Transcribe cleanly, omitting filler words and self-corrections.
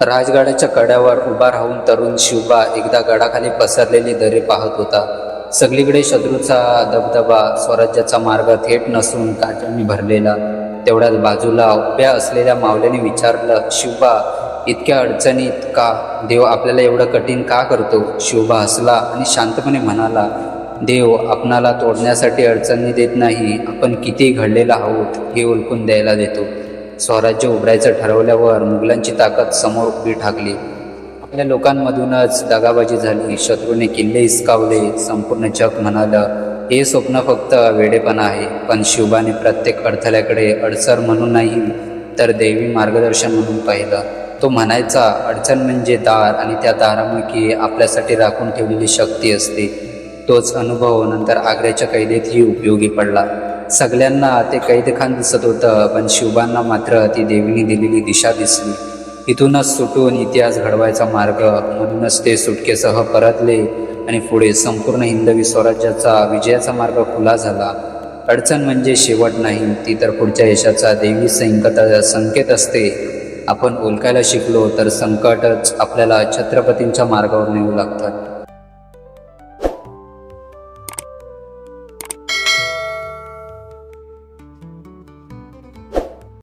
राजगडाच्या कड्यावर उभा राहून तरुण शिवबा एकदा गडाखाली पसरलेली दरे पाहत होता. सगळीकडे शत्रूचा दबदबा, स्वराज्याचा मार्ग थेट नसून काट्यांनी भरलेला. तेवढ्याच बाजूला उभ्या असलेल्या मावल्याने विचारलं, शिवबा, इतक्या अडचणीत का? देव आपल्याला एवढं कठीण का करतो? शिवबा हसला आणि शांतपणे म्हणाला, देव आपणाला तोडण्यासाठी अडचणी देत नाही, आपण किती घडलेला आहोत हे ओळखून द्यायला देतो. स्वराज्य उभारायचं ठरवल्यावर मुघलांची ताकद समोर उभी ठाकली. आपल्या लोकांमधूनच दगाबाजी झाली. शत्रूने किल्ले हिसकावले. संपूर्ण जग म्हणालं, हे स्वप्न फक्त वेडेपणा आहे. पण शिवबाने प्रत्येक अडथळ्याकडे अडसर म्हणून नाही तर दैवी मार्गदर्शन म्हणून पाहिलं. तो म्हणायचा, अडचण म्हणजे दार आणि त्या दारामागे आपल्यासाठी राखून ठेवलेली शक्ती असते. तोच अनुभव नंतर आग्र्याच्या कैदेतही उपयोगी पडला. सगळ्यांना ते कैदखान दिसत होतं, पण शिवबांना मात्र ती देवीने दिलेली दिशा दिसली. इथूनच सुटून इतिहास घडवायचा मार्ग. म्हणूनच ते सुटकेसह परतले आणि पुढे संपूर्ण हिंदवी स्वराज्याचा विजयाचा मार्ग खुला झाला. अडचण म्हणजे शेवट नाही, ती तर पुढच्या यशाचा दैवी संकेत असते. आपण ओळखायला शिकलो तर संकटच आपल्याला छत्रपतींच्या मार्गावर नेऊ लागतात.